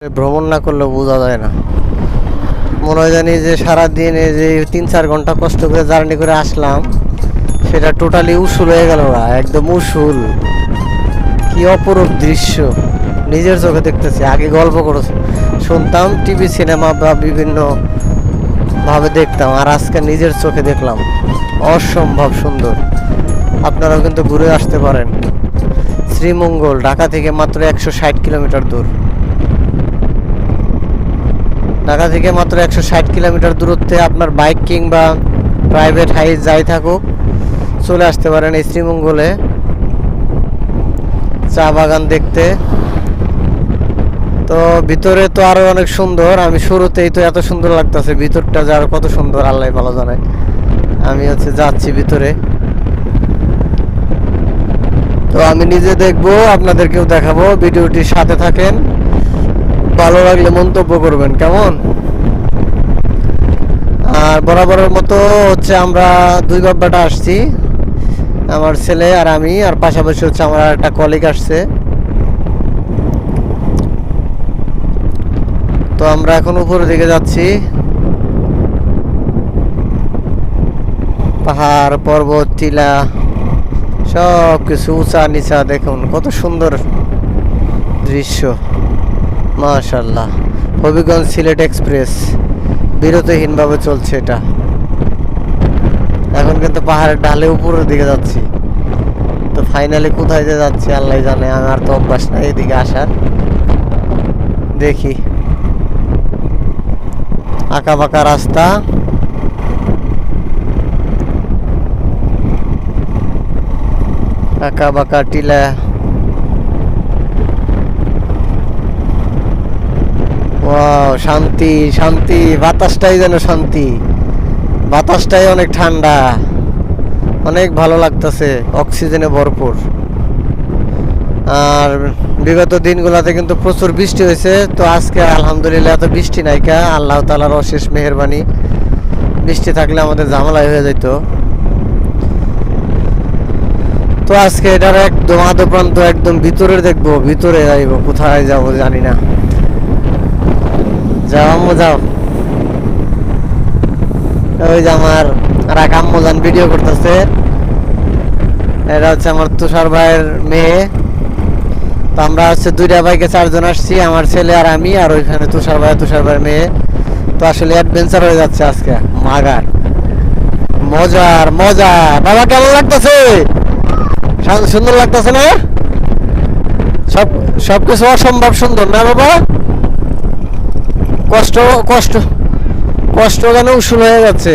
ভ্রমণ না করলে বোঝা যায় না। মনে হয় জানি যে সারাদিন এই যে 3-4 ঘন্টা কষ্ট করে জার্নি করে আসলাম, সেটা টোটালি উসুল হয়ে গেল না, একদম উসুল। কি অপরূপ দৃশ্য নিজের চোখে দেখতেছি। আগে গল্প করে শুনতাম, টিভি সিনেমা বা বিভিন্ন ভাবে দেখতাম, আর আজকে নিজের চোখে দেখলাম। অসম্ভব সুন্দর। আপনারাও কিন্তু ঘুরে আসতে পারেন। শ্রীমঙ্গল ঢাকা থেকে মাত্র 160 কিলোমিটার দূর। ঢাকা থেকে মাত্র 160 কিলোমিটার দূরত্বে আপনার বাইক কিংবা প্রাইভেট হাইস যাই থাকুক, চলে আসতে পারেন এই শ্রীমঙ্গলে চা বাগান দেখতে। তো ভিতরে তো আরো অনেক সুন্দর। আমি শুরুতেই তো এত সুন্দর লাগতেছে, ভিতরটা যে আরো কত সুন্দর আল্লাহ ভালো জানে। আমি যাচ্ছি ভিতরে, তো আমি নিজে দেখবো, আপনাদেরকেও দেখাবো। ভিডিওটির সাথে থাকেন, ভালো লাগলে মন্তব্য করবেন কেমন। আর বরাবরের মতো আমরা দুই বাব্বাটা আসছি, আমার ছেলে আর আমি, আর পাশাপাশি আমার একটা কলিগ আসছে। তো আমরা এখন উপরের দিকে যাচ্ছি। পাহাড় পর্বত টিলা সব কিছু উঁচা নিচা, দেখুন কত সুন্দর দৃশ্য। মাশাআল্লাহ। হবিগঞ্জ সিলেট এক্সপ্রেস বিরতিহীন ভাবে চলছে এটা। এখন কিন্তু পাহাড়ের ঢালে উপরের দিকে যাচ্ছি। তো ফাইনালি কোথায় যে যাচ্ছি আল্লাহ জানে, আমার তো অভ্যাস নাই এদিকে আসার। দেখি, আঁকা বাঁকা রাস্তা, আঁকা বাঁকা টিলা। ওয়াও, শান্তি শান্তি, বাতাসটাই যেন শান্তি, বাতাসটাই অনেক ঠান্ডা, অনেক ভালো লাগতেছে, অক্সিজেনে ভরপুর। আর বিগত দিনগুলোতে কিন্তু প্রচুর বৃষ্টি হয়েছে, তো আজকে আলহামদুলিল্লাহ এত বৃষ্টি নাইকা, আল্লাহ তাআলার অশেষ মেহেরবানি। বৃষ্টি থাকলে আমাদের ঝামেলা হয়ে যেত। তো আজকে এটার একদম আদো প্রান্ত, একদম ভিতরে দেখবো, ভিতরে যাইব। কোথায় যাব জানি না। যাও আম্মু যাও। ওই যে আমার আর এক আম্মু যান ভিডিও করতেছে। এটা আমার তুষার ভাইয়ের মেয়ে। তো আমরা দুইটা বাইকে 4 জন আসছি, আমার ছেলে আর আমি, আর ওইখানে তুষার ভাইয়ের মেয়ে। তো আসলে অ্যাডভেঞ্চার হয়ে যাচ্ছে আজকে, মাগার মজার মজা। বাবা কেমন লাগতেছে? সুন্দর লাগতেছে না? সবকিছু অসম্ভব সুন্দর না বাবা? কষ্ট কষ্ট কষ্ট কেন উসুল হয়ে যাচ্ছে।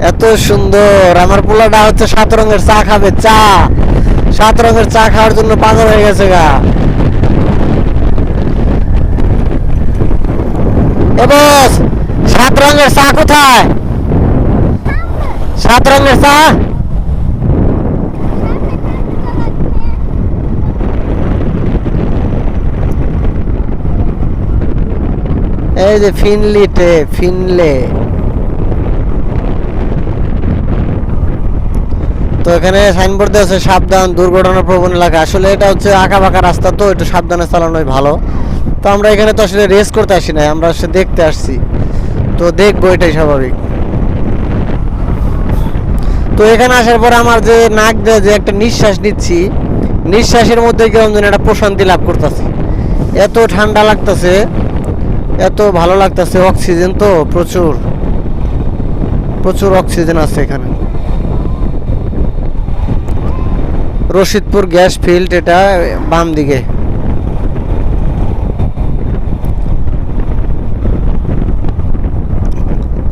এত সুন্দর। আমার পোলাটা 7 রঙের চা খাবে, 7 রঙের চা খাওয়ার জন্য পাগল হয়ে গেছে গা। এ বস, 7 রঙের চা কোথায়? 7 রঙের চা। এই যে ফিনলে। তো এখানে সাইনবোর্ড দেওয়া আছে সাবধান, দুর্ঘটনা প্রবণ এলাকা। আসলে এটা আঁকা বাঁকা রাস্তা, তো একটু সাবধানে চালানোই ভালো। তো আমরা এখানে তো আসলে রেস করতে আসি না, আমরা দেখতে আসছি। তো দেখবো, এটাই স্বাভাবিক। তো এখানে আসার পর আমার যে নাক দিয়ে যে একটা নিঃশ্বাস নিচ্ছি, নিঃশ্বাসের মধ্যে কেমন যেন একটা প্রশান্তি লাভ করতেছি। এত ঠান্ডা লাগতেছে, এত ভালো লাগতেছে। অক্সিজেন তো প্রচুর প্রচুর অক্সিজেন আছে এখানে। রশিদপুর গ্যাস ফিল্ড, এটা বাম দিকে।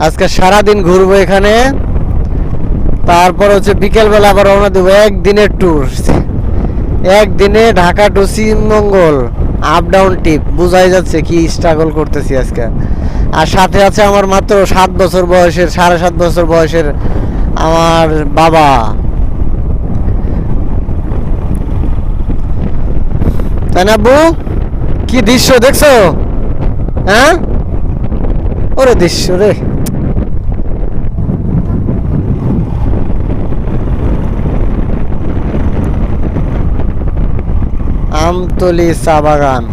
আজকে সারাদিন ঘুরবো এখানে, তারপর বিকেলবেলা আবার রওনা দেবো। একদিনের ট্যুর, একদিনে Dhaka to Srimangal up down trip. বুঝাই যাচ্ছে কি স্ট্রাগল করতেছি আজকে। আর সাথে আছে আমার মাত্র 7 বছর বয়সের, 7.5 বছর বয়সের আমার বাবা। তাই না আব্বু? কি দৃশ্য দেখছো? হ্যাঁ, ওরে দৃশ্য রে। আমতলি চা বাগান।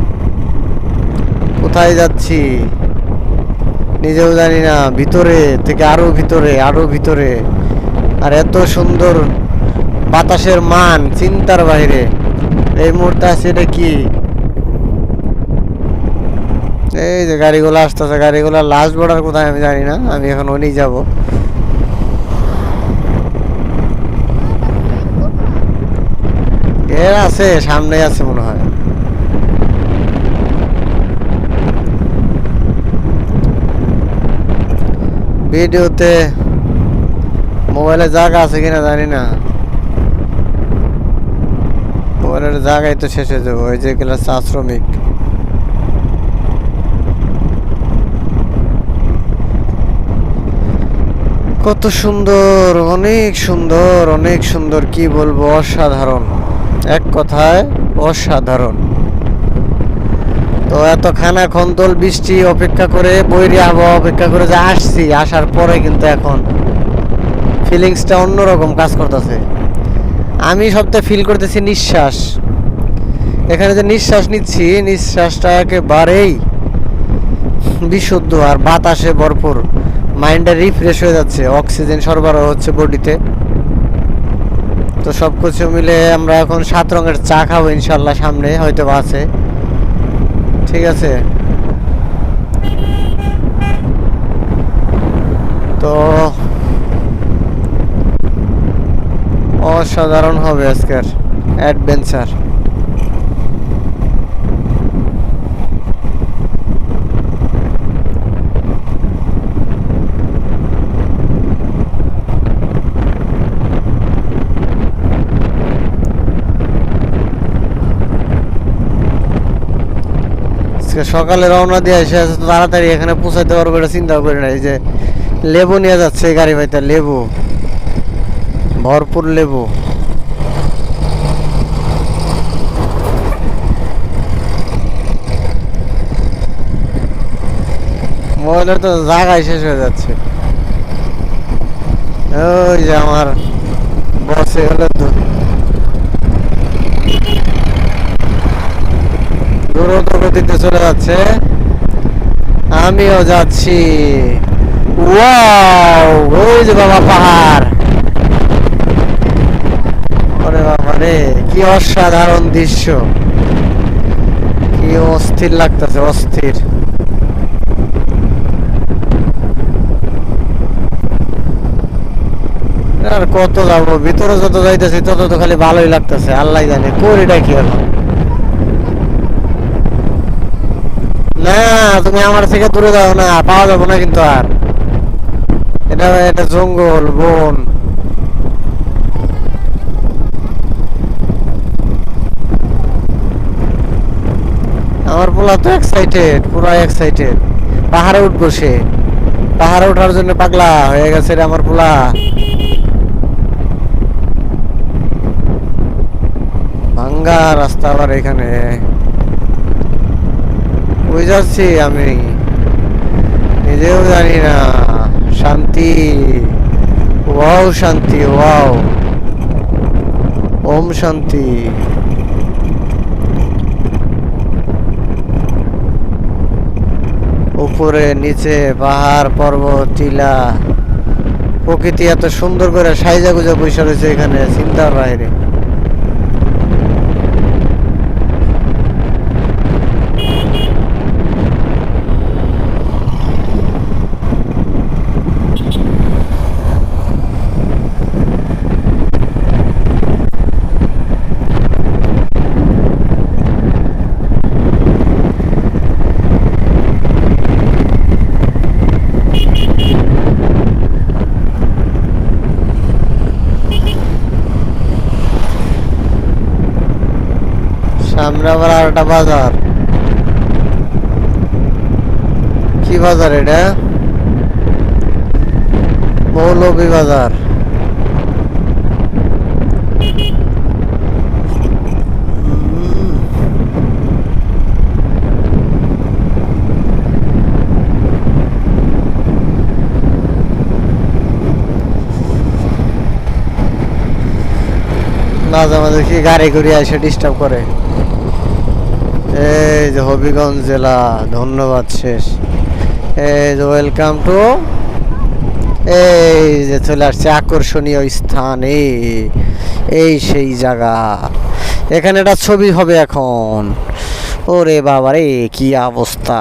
কোথায় যাচ্ছি নিজেও জানি না, ভিতরে থেকে আরো ভিতরে, আরো ভিতরে। আর এত সুন্দর বাতাসের মান চিন্তার বাইরে। এই মুহূর্তে আছে এটা কি, এই যে গাড়িগুলো আসতেছে, গাড়িগুলো লাস্ট বর্ডার কোথায় আমি জানি না, আমি এখন ওনেই যাব। এর আছে, সামনে আছে মনে হয়। ভিডিওতে মোবাইলে জায়গা আছে কিনা জানি না, মোবাইলের জায়গায় তো শেষ হয়ে যাবো। ওই যে গেল চা শ্রমিক। কত সুন্দর, অনেক সুন্দর, অনেক সুন্দর, কি বলবো, অসাধারণ, এক কথায় অসাধারণ। তো এত খানা খন্দল বৃষ্টি অপেক্ষা করে, বৈরী আবহাওয়া অপেক্ষা করে যে আসছি, আসার পরে কিন্তু এখন ফিলিংসটা অন্যরকম কাজ করতেছে। আমি সবথেকে ফিল করতেছি নিঃশ্বাস। এখানে যে নিঃশ্বাস নিচ্ছি, নিঃশ্বাসটা একেবারেই বিশুদ্ধ আর বাতাসে ভরপুর। মাইন্ডটা রিফ্রেশ হয়ে যাচ্ছে, অক্সিজেন সরবরাহ হচ্ছে বডিতে। তো সব কিছু মিলে আমরা এখন 7 রঙের চা খাবো ইনশাল্লাহ, সামনে হয়তো আছে। ঠিক আছে, তো অসাধারণ হবে আজকের অ্যাডভেঞ্চার। সকালে রওনা দিয়ে এসে তাড়াতাড়ি এখানে পৌঁছাইতে পারবো এটা চিন্তা করি না। এই যে লেবু নিয়ে যাচ্ছে গাড়ি ভাইটা, লেবু, ভরপুর লেবু। মোবাইলের তো জায়গায় শেষ হয়ে যাচ্ছে। ওই যে আমার বসে হলো দ্রুত গতিতে চলে যাচ্ছে, আমিও যাচ্ছি। ওয়াও, ওই যে বাবা পাহাড়, ওরে বাবা রে, কি অসাধারণ দৃশ্য, কি অস্থির লাগতেছে, অস্থির। আর কত যাবো, ভিতরে যত যাইতেছি তত তো খালি ভালোই লাগতেছে, আল্লাহ জানে করিটা কি এখন। না, তুমি আমার থেকে দূরে যাও না, পাওয়া যাবো না কিন্তু আর। এটা এটা জঙ্গল, বন। আমার পোলা তো এক্সাইটেড, পুরো এক্সাইটেড। পাহাড়ে উঠবো সে, পাহাড়ে ওঠার জন্য পাগলা হয়ে গেছে রে আমার পোলা। ভাঙ্গা রাস্তা আবার এখানে, কই যাচ্ছি আমি নিজেও জানি না। শান্তি, ওয়াও শান্তি, ওয়াও, ওম শান্তি। উপরে নিচে পাহাড় পর্বত টিলা, প্রকৃতি এত সুন্দর করে সাইজা গুজা বসে রয়েছে এখানে, চিন্তার বাইরে। সামনে আবার আরেকটা বাজার। কি বাজার এটা? মৌলভী বাজার। মাঝে মাঝে কি গাড়ি ঘুরে এসে ডিস্টার্ব করে। এই যে হবিগঞ্জ জেলা, ধন্যবাদ শেষ। এই যে ওয়েলকাম টু, এই যে চলে আসছে আকর্ষণীয় স্থান, এই সেই জায়গা। এখানে একটা ছবি হবে এখন। ওরে বাবা রে, কি অবস্থা!